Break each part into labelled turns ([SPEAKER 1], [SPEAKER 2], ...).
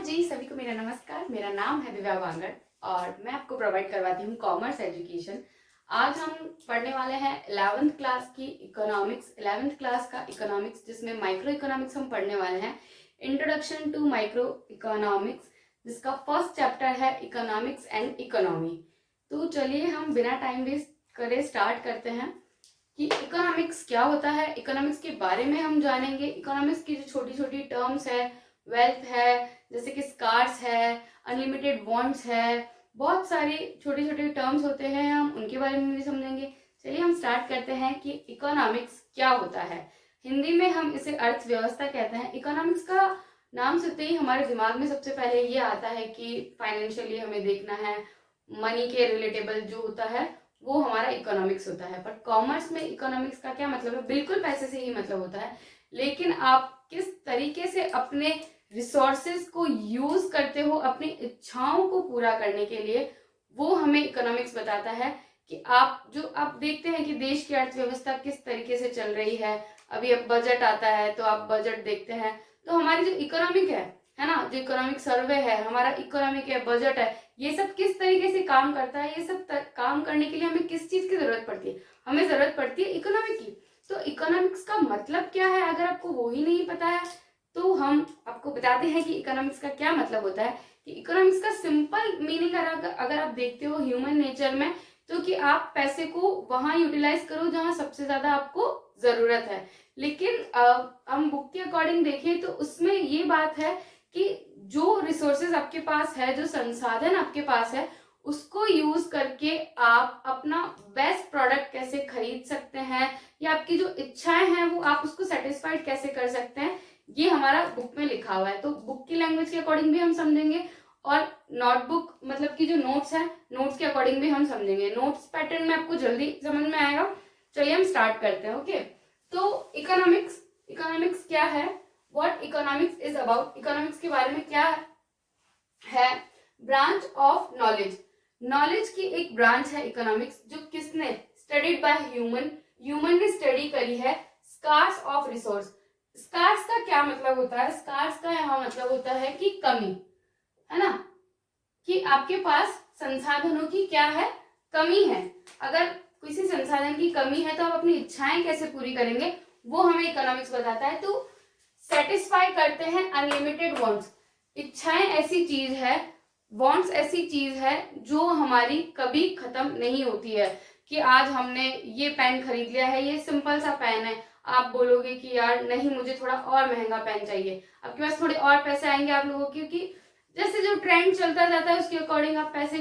[SPEAKER 1] जी, सभी को मेरा नमस्कार। मेरा नाम है दिव्या वांगड़ और मैं आपको प्रोवाइड करवाती हूँ कॉमर्स एजुकेशन। आज हम पढ़ने वाले हैं 11th क्लास की इकोनॉमिक्स, 11th क्लास का इकोनॉमिक्स, जिसमें माइक्रो इकोनॉमिक्स हम पढ़ने वाले हैं। इंट्रोडक्शन टू माइक्रो इकोनॉमिक्स, जिसका फर्स्ट चैप्टर है इकोनॉमिक्स एंड इकोनॉमी। तो चलिए हम बिना टाइम वेस्ट करे स्टार्ट करते हैं कि इकोनॉमिक्स क्या होता है। इकोनॉमिक्स के बारे में हम जानेंगे। इकोनॉमिक्स की जो छोटी छोटी टर्म्स है, वेल्थ है, जैसे कि स्कार्स है, अनलिमिटेड वांट्स है, बहुत सारी छोटी छोटी टर्म्स होते हैं, हम उनके बारे में भी समझेंगे। चलिए हम स्टार्ट करते हैं कि इकोनॉमिक्स क्या होता है। हिंदी में हम इसे अर्थव्यवस्था कहते हैं। इकोनॉमिक्स का नाम सुनते ही हमारे दिमाग में सबसे पहले ये आता है कि फाइनेंशियली हमें देखना है, मनी के रिलेटेबल जो होता है वो हमारा इकोनॉमिक्स होता है। बट कॉमर्स में इकोनॉमिक्स का क्या मतलब है? बिल्कुल पैसे से ही मतलब होता है, लेकिन आप किस तरीके से अपने रिसोर्सेज को यूज करते हो अपनी इच्छाओं को पूरा करने के लिए, वो हमें इकोनॉमिक्स बताता है। कि आप देखते हैं कि देश की अर्थव्यवस्था किस तरीके से चल रही है। अभी अब बजट आता है तो आप बजट देखते हैं, तो हमारी जो इकोनॉमिक है ना, जो इकोनॉमिक सर्वे है, हमारा इकोनॉमिक है, बजट है, ये सब किस तरीके से काम करता है, ये सब काम करने के लिए हमें किस चीज की जरूरत पड़ती है? हमें जरूरत पड़ती है इकोनॉमिक की। तो इकोनॉमिक्स का मतलब क्या है, अगर आपको वो ही नहीं पता है तो हम आपको बताते हैं कि इकोनॉमिक्स का क्या मतलब होता है। कि इकोनॉमिक्स का सिंपल मीनिंग अगर आप देखते हो ह्यूमन नेचर में, तो कि आप पैसे को वहां यूटिलाइज करो जहां सबसे ज्यादा आपको जरूरत है। लेकिन हम बुक के अकॉर्डिंग देखें तो उसमें ये बात है कि जो रिसोर्सेज आपके पास है, जो संसाधन आपके पास है, उसको यूज करके आप अपना बेस्ट प्रोडक्ट कैसे खरीद सकते हैं, या आपकी जो इच्छाएं हैं वो आप उसको सेटिस्फाइड कैसे कर सकते हैं, ये हमारा बुक में लिखा हुआ है। तो बुक की लैंग्वेज के अकॉर्डिंग भी हम समझेंगे, और नोटबुक मतलब कि जो नोट्स है, नोट्स के अकॉर्डिंग भी हम समझेंगे। नोट्स पैटर्न में आपको जल्दी समझ में आएगा। चलिए हम स्टार्ट करते हैं। ओके, तो इकोनॉमिक्स, इकोनॉमिक्स क्या है, what economics is about. Economics के बारे में क्या है? ब्रांच ऑफ नॉलेज, नॉलेज की एक ब्रांच है इकोनॉमिक्स, जो किसने स्टडीड बाय ह्यूमन, ह्यूमन ने स्टडी करी है। स्कार्स ऑफ रिसोर्स, स्कार्स का क्या मतलब होता है? स्कार्स का यहाँ मतलब होता है कि कमी, है ना, कि आपके पास संसाधनों की क्या है, कमी है। अगर किसी संसाधन की कमी है तो आप अपनी इच्छाएं कैसे पूरी करेंगे, वो हमें इकोनॉमिक्स बताता है। तो सेटिस्फाई करते हैं अनलिमिटेड वांट्स, इच्छाएं ऐसी चीज है, वांट्स ऐसी चीज है जो हमारी कभी खत्म नहीं होती है। कि आज हमने ये पेन खरीद लिया है, ये सिंपल सा पेन है, आप बोलोगे कि यार नहीं, मुझे थोड़ा और महंगा पेन चाहिए। आपके पास थोड़े और पैसे आएंगे आप लोगों के, क्योंकि जैसे जो ट्रेंड चलता जाता है उसके अकॉर्डिंग आप पैसे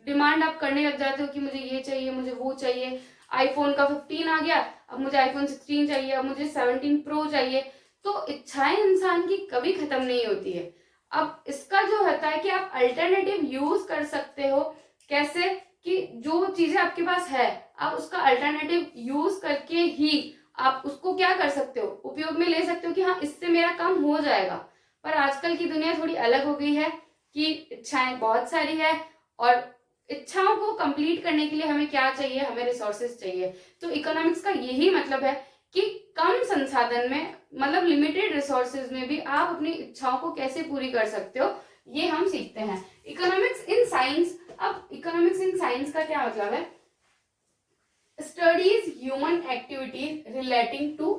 [SPEAKER 1] डिमांड आप करने लग जाते हो कि मुझे ये चाहिए, मुझे वो चाहिए। आईफोन का 15 आ गया, अब मुझे आईफोन 16 चाहिए, अब मुझे 17 प्रो चाहिए। तो इच्छाएं इंसान की कभी खत्म नहीं होती है। अब इसका जो होता है कि आप अल्टरनेटिव यूज कर सकते हो। कैसे? कि जो चीजें आपके पास है, आप उसका अल्टरनेटिव यूज करके ही आप उसको क्या कर सकते हो, उपयोग में ले सकते हो कि हाँ, इससे मेरा काम हो जाएगा। पर आजकल की दुनिया थोड़ी अलग हो गई है कि इच्छाएं बहुत सारी है, और इच्छाओं को कंप्लीट करने के लिए हमें क्या चाहिए, हमें रिसोर्सेज चाहिए। तो इकोनॉमिक्स का यही मतलब है कि कम संसाधन में, मतलब लिमिटेड रिसोर्सेज में भी आप अपनी इच्छाओं को कैसे पूरी कर सकते हो, ये हम सीखते हैं। इकोनॉमिक्स इन साइंस, अब इकोनॉमिक्स इन साइंस का क्या मतलब है? Studies human activities relating to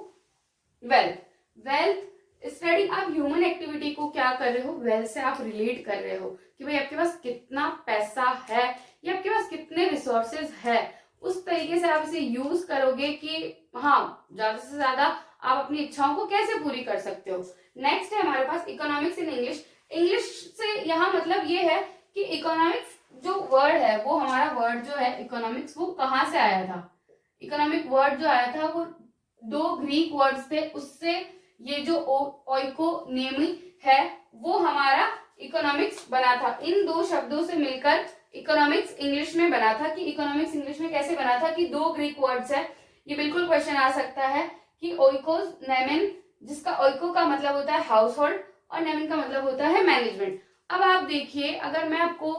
[SPEAKER 1] wealth, wealth study, आप ह्यूमन एक्टिविटी को क्या कर रहे हो, वेल्थ से आप रिलेट कर रहे हो कि भाई आपके पास कितना पैसा है या आपके पास कितने रिसोर्सेज है। उस तरीके से आप इसे यूज करोगे कि हाँ, ज्यादा से ज्यादा आप अपनी इच्छाओं को कैसे पूरी कर सकते हो। नेक्स्ट है हमारे पास इकोनॉमिक्स इन इंग्लिश। इंग्लिश से यहाँ मतलब ये है कि इकोनॉमिक्स जो वर्ड है, वो हमारा वर्ड जो है इकोनॉमिक्स, वो कहाँ से आया था? इकोनॉमिक वर्ड जो आया था वो दो ग्रीक वर्ड्स थे, उससे ये जो ओइकोनॉमी है वो हमारा इकोनॉमिक्स बना था। इन दो शब्दों से मिलकर इकोनॉमिक्स इंग्लिश में बना था। कि इकोनॉमिक्स इंग्लिश में कैसे बना था? कि दो ग्रीक वर्ड्स है, ये बिल्कुल क्वेश्चन आ सकता है कि ओइकोस नेमिन, जिसका ओइको का मतलब होता है हाउस होल्ड और नेमिन का मतलब होता है मैनेजमेंट। अब आप देखिए, अगर मैं आपको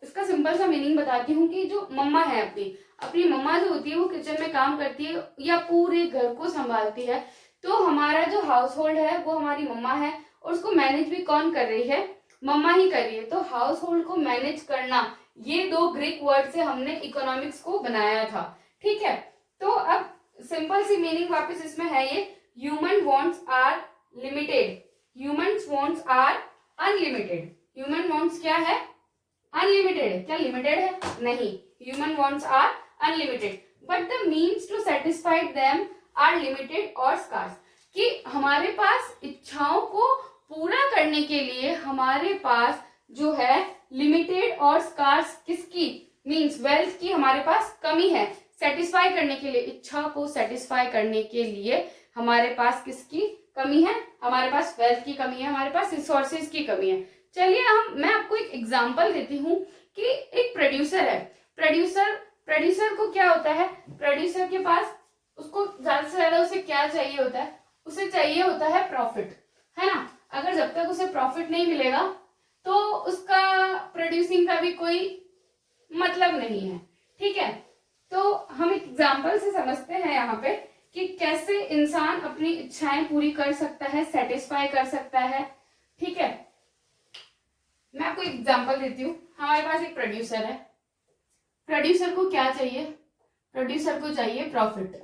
[SPEAKER 1] इसका सिंपल सा मीनिंग बताती हूँ कि जो मम्मा है, अपनी अपनी मम्मा जो होती है वो किचन में काम करती है या पूरे घर को संभालती है। तो हमारा जो हाउस होल्ड है वो हमारी मम्मा है, और उसको मैनेज भी कौन कर रही है? मम्मा ही कर रही है। तो हाउस होल्ड को मैनेज करना, ये दो ग्रीक वर्ड से हमने इकोनॉमिक्स को बनाया था। ठीक है, तो अब सिंपल सी मीनिंग वापस इसमें है ये, human wants are limited, human wants are unlimited. Human wants क्या है? अनलिमिटेड है। क्या लिमिटेड है? नहीं, human wants are unlimited, but the means to satisfy them are limited और स्कार्स। कि हमारे पास इच्छाओं को पूरा करने के लिए हमारे पास जो है लिमिटेड और स्कार्स, किसकी? मीन्स वेल्थ की हमारे पास कमी है। सेटिस्फाई करने के लिए, इच्छा को सेटिस्फाई करने के लिए हमारे पास किसकी कमी है? हमारे पास वेल्थ की कमी है, हमारे पास रिसोर्सेज की कमी है। चलिए मैं आपको एक एग्जांपल देती हूँ कि एक प्रोड्यूसर है। प्रोड्यूसर को क्या होता है? प्रोड्यूसर के पास, उसको ज्यादा से ज्यादा उसे क्या चाहिए होता है? उसे चाहिए होता है प्रॉफिट, है ना। अगर जब तक उसे प्रॉफिट नहीं मिलेगा तो उसका प्रोड्यूसिंग का भी कोई मतलब नहीं है। ठीक है, तो हम एक एग्जांपल से समझते हैं यहाँ पे कि कैसे इंसान अपनी इच्छाएं पूरी कर सकता है, सेटिस्फाई कर सकता है। ठीक है, मैं आपको एग्जांपल देती हूँ। हमारे पास एक प्रोड्यूसर है, प्रोड्यूसर को क्या चाहिए? प्रोड्यूसर को चाहिए प्रॉफिट।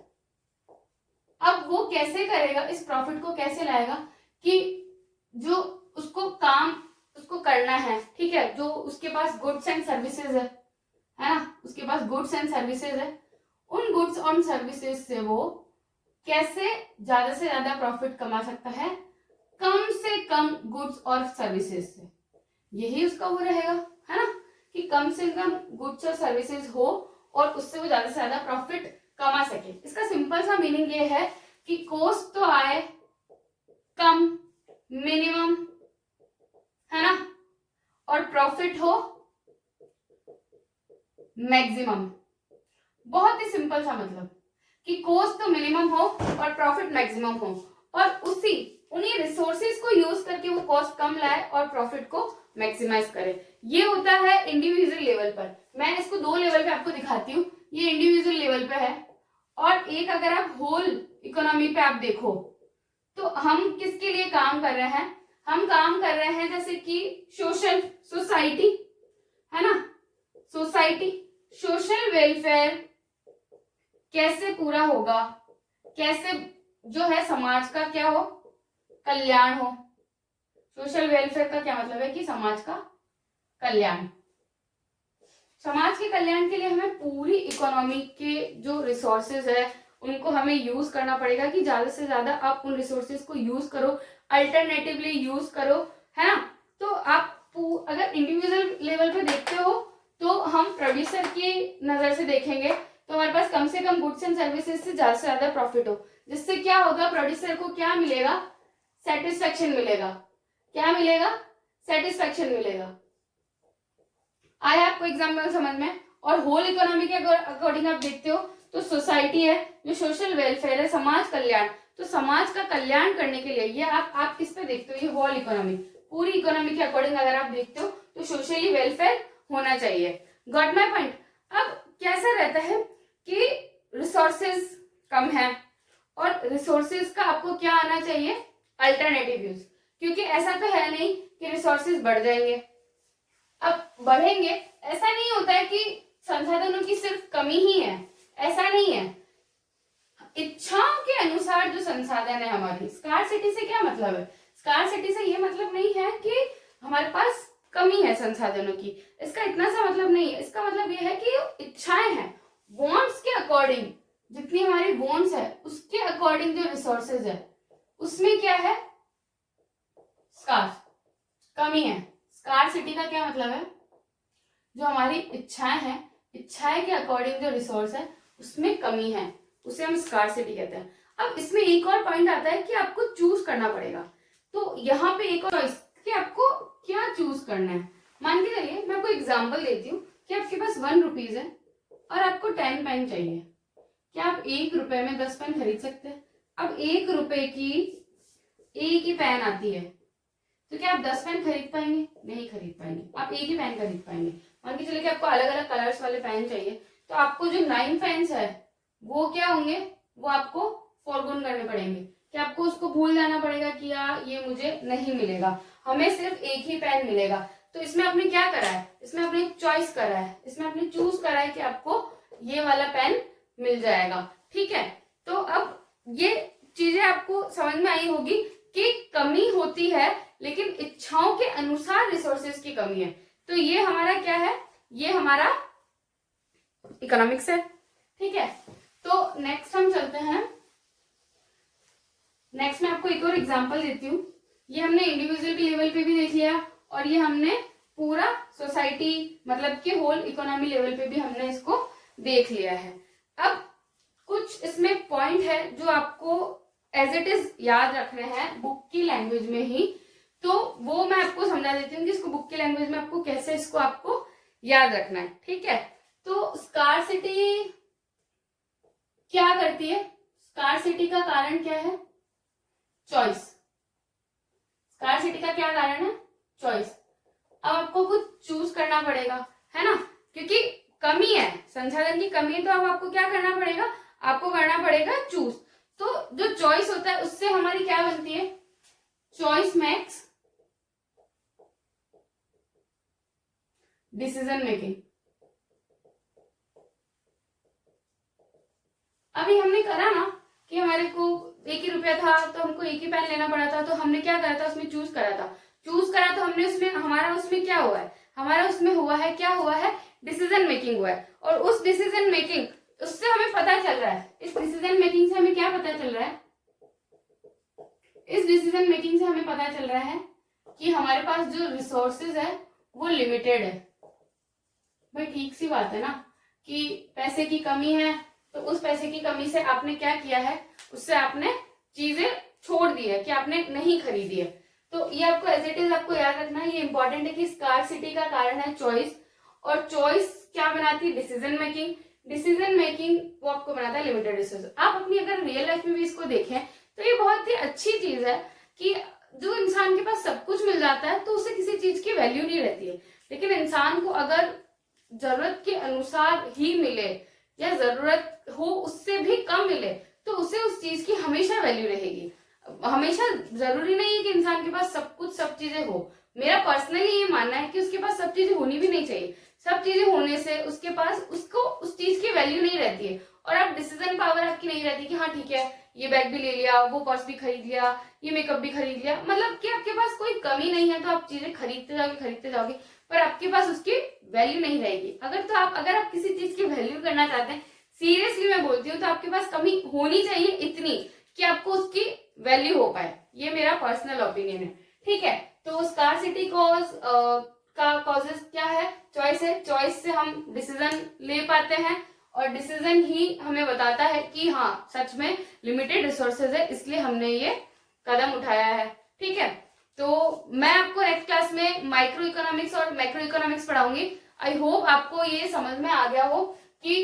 [SPEAKER 1] अब वो कैसे करेगा? इस प्रॉफिट को कैसे लाएगा? कि जो उसको काम उसको करना है, ठीक है, जो उसके पास गुड्स एंड सर्विसेज है ना, उसके पास गुड्स एंड सर्विसेज है, उन गुड्स और सर्विसेज से वो कैसे ज्यादा से ज्यादा प्रॉफिट कमा सकता है? कम से कम गुड्स और सर्विसेज से। यही उसका वो रहेगा, है ना, कि कम से कम गुड्स और सर्विसेज हो और उससे वो ज्यादा से ज्यादा प्रॉफिट कमा सके। इसका सिंपल सा मीनिंग ये है कि कॉस्ट तो आए कम, मिनिमम, है ना, और प्रॉफिट हो मैक्सिमम। बहुत ही सिंपल सा मतलब कि कॉस्ट तो मिनिमम हो और प्रॉफिट मैक्सिमम हो, और उन्हीं रिसोर्सेज को यूज करके वो कॉस्ट कम लाए और प्रॉफिट को मैक्सिमाइज करे। ये होता है इंडिविजुअल लेवल पर। मैं इसको दो लेवल पे आपको दिखाती हूँ। ये इंडिविजुअल लेवल पे है, और एक अगर आप होल इकोनॉमी पे आप देखो तो हम किसके लिए काम कर रहे हैं? हम काम कर रहे हैं जैसे कि सोसाइटी, है ना, सोसाइटी, सोशल वेलफेयर कैसे पूरा होगा, कैसे जो है समाज का क्या हो, कल्याण हो। सोशल वेलफेयर का क्या मतलब है? कि समाज का कल्याण। समाज के कल्याण के लिए हमें पूरी इकोनॉमी के जो रिसोर्सेज है उनको हमें यूज करना पड़ेगा, कि ज्यादा से ज्यादा आप उन रिसोर्सेज को यूज करो, अल्टरनेटिवली यूज करो, है ना। तो आप अगर इंडिविजुअल लेवल पे देखते हो तो हम प्रोड्यूसर की नजर से देखेंगे तो हमारे पास कम से कम गुड्स एंड सर्विसेज से ज्यादा प्रॉफिट हो, जिससे क्या होगा? प्रोड्यूसर को क्या मिलेगा? सेटिस्फेक्शन मिलेगा। क्या मिलेगा? सेटिस्फेक्शन मिलेगा। आया आपको एग्जाम्पल समझ में? और होल इकोनॉमी के अकॉर्डिंग आप देखते हो तो सोसाइटी है, जो सोशल वेलफेयर है, समाज कल्याण। तो समाज का कल्याण करने के लिए ये आप किस पे देखते हो? ये होल इकोनॉमी, पूरी इकोनॉमी के अकॉर्डिंग अगर आप देखते हो तो सोशली वेलफेयर होना चाहिए। Got my point? अब कैसा रहता है कि रिसोर्सेज कम है और रिसोर्सेज का आपको क्या आना चाहिए? Alternative use. क्योंकि ऐसा तो है नहीं कि रिसोर्सेज बढ़ जाएंगे। अब बढ़ेंगे, ऐसा नहीं होता है कि संसाधनों की सिर्फ कमी ही है, ऐसा नहीं है। इच्छाओं के अनुसार जो संसाधन है हमारी, स्कार्सिटी से क्या मतलब है? स्कार्सिटी से ये मतलब नहीं है कि हमारे पास कमी है संसाधनों की, इसका इतना सा मतलब नहीं है। इसका मतलब ये है कि इच्छाएं हैं, वांट्स के अकॉर्डिंग, जितनी हमारी वांट्स है उसके अकॉर्डिंग जो रिसोर्सेज है उसमें क्या है? स्कार्स, कमी है। स्कार्सिटी का क्या मतलब है? जो हमारी इच्छाएं हैं, इच्छाएं के अकॉर्डिंग जो रिसोर्स है उसमें कमी है, उसे हम स्कार्सिटी कहते हैं। अब इसमें एक और पॉइंट आता है कि आपको चूज करना पड़ेगा। तो यहाँ पे एक और चॉइस कि आपको क्या चूज करना है। मान के चलिए मैं आपको एग्जांपल देती हूँ कि आपके पास 1 रुपीज है और आपको 10 पेन चाहिए। क्या आप 1 रुपए में 10 पेन खरीद सकते हैं? अब 1 रुपए की एक ही पेन आती है, तो क्या आप 10 पेन खरीद पाएंगे? नहीं खरीद पाएंगे, आप एक ही पेन खरीद पाएंगे। मान के चलिए कि आपको अलग अलग कलर्स वाले पेन चाहिए, तो आपको जो 9 पेन्स है वो क्या होंगे? वो आपको फोरगोन करने पड़ेंगे, कि आपको उसको भूल जाना पड़ेगा कि यार ये मुझे नहीं मिलेगा। हमें सिर्फ एक ही पेन मिलेगा। तो इसमें आपने क्या करा है, इसमें आपने चॉइस करा है, इसमें आपने चूज करा है कि आपको ये वाला पेन मिल जाएगा। ठीक है, तो अब ये चीजें आपको समझ में आई होगी कि कमी होती है लेकिन इच्छाओं के अनुसार रिसोर्सेज की कमी है। तो ये हमारा क्या है, ये हमारा इकोनॉमिक्स है। ठीक है, तो नेक्स्ट हम चलते हैं। नेक्स्ट मैं आपको एक और एग्जांपल देती हूँ। ये हमने इंडिविजुअल के लेवल पे भी देख लिया और ये हमने पूरा सोसाइटी मतलब कि होल इकोनॉमी लेवल पे भी हमने इसको देख लिया है। अब कुछ इसमें पॉइंट है जो आपको एज इट इज याद रखने हैं बुक की लैंग्वेज में ही, तो वो मैं आपको समझा देती हूँ कि इसको बुक की लैंग्वेज में आपको कैसे इसको आपको याद रखना है। ठीक है, तो स्कार्सिटी क्या करती है, स्कार्सिटी का कारण क्या है, चॉइस। स्कार्सिटी का क्या कारण है, चॉइस। अब आपको कुछ चूज करना पड़ेगा, है ना, क्योंकि कमी है, संसाधन की कमी है, तो अब आपको क्या करना पड़ेगा, आपको करना पड़ेगा चूज। तो जो चॉइस होता है उससे हमारी क्या बनती है, चॉइस मेक्स डिसीजन मेकिंग। अभी हमने करा ना कि हमारे को 1 ही रुपया था तो हमको एक ही पेन लेना पड़ा था, तो हमने क्या करा था, उसमें चूज करा था। चूज करा तो हमने उसमें, हमारा उसमें क्या हुआ है, हमारा उसमें हुआ है, क्या हुआ है, डिसीजन मेकिंग हुआ है। और उस डिसीजन मेकिंग, उससे हमें पता चल रहा है, इस डिसीजन मेकिंग से हमें क्या पता चल रहा है, इस डिसीजन मेकिंग से हमें पता चल रहा है कि हमारे पास जो रिसोर्सेज है वो लिमिटेड है। भाई ठीक सी बात है ना कि पैसे की कमी है, तो उस पैसे की कमी से आपने क्या किया है, उससे आपने चीजें छोड़ दी है कि आपने नहीं खरीदी है। तो ये आपको एज इट इज आपको याद रखना है, ये इंपॉर्टेंट है कि स्कार्सिटी का कारण है चॉइस, और चॉइस क्या बनाती है, डिसीजन मेकिंग। डिसीजन मेकिंग वो आपको बनाता है लिमिटेड रिसोर्स। आप अपनी अगर रियल लाइफ में भी इसको देखें तो ये बहुत ही अच्छी चीज है कि जो इंसान के पास सब कुछ मिल जाता है तो उसे किसी चीज की वैल्यू नहीं रहती है, लेकिन इंसान को अगर जरूरत के अनुसार ही मिले या जरूरत हो उससे भी कम मिले तो उसे उस चीज की हमेशा वैल्यू रहेगी। हमेशा जरूरी नहीं है कि इंसान के पास सब कुछ सब चीजें हो। मेरा पर्सनली ये मानना है कि उसके पास सब चीजें होनी भी नहीं चाहिए। सब चीजें होने से उसके पास उसको उस चीज की वैल्यू नहीं रहती है, और आप डिसीजन पावर आपकी नहीं रहती कि हाँ ठीक है ये बैग भी ले लिया, वो पर्स भी खरीद लिया, ये मेकअप भी खरीद लिया, मतलब कि आपके पास कोई कमी नहीं है तो आप चीजें खरीदते जाओगे पर आपके पास उसकी वैल्यू नहीं रहेगी। अगर आप किसी चीज की वैल्यू करना चाहते हैं, सीरियसली मैं बोलती हूँ, तो आपके पास कमी होनी चाहिए इतनी कि आपको उसकी वैल्यू हो पाए। ये मेरा पर्सनल ओपिनियन है। ठीक है, तो स्कार्सिटी का कॉजेस क्या है, चॉइस है। चॉइस से हम डिसीजन ले पाते हैं और डिसीजन ही हमें बताता है कि हाँ सच में लिमिटेड रिसोर्सेज है, इसलिए हमने ये कदम उठाया है। ठीक है, तो मैं आपको नेक्स्ट क्लास में माइक्रो इकोनॉमिक्स और मैक्रो इकोनॉमिक्स पढ़ाऊंगी। आई होप आपको ये समझ में आ गया हो कि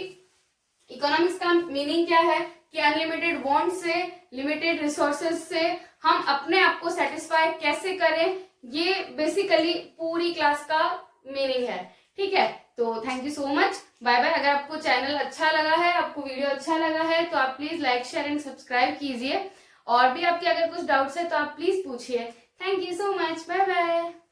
[SPEAKER 1] इकोनॉमिक्स का मीनिंग क्या है, कि unlimited want say, limited resources से हम अपने आप को सेटिस्फाई कैसे करें, ये बेसिकली पूरी क्लास का मीनिंग है। ठीक है, तो thank you so much, bye bye. अगर आपको चैनल अच्छा लगा है, आपको वीडियो अच्छा लगा है तो आप please like share and subscribe कीजिए, और भी आपके अगर कुछ डाउट्स है तो आप प्लीज पूछिए। Thank you so much, bye bye.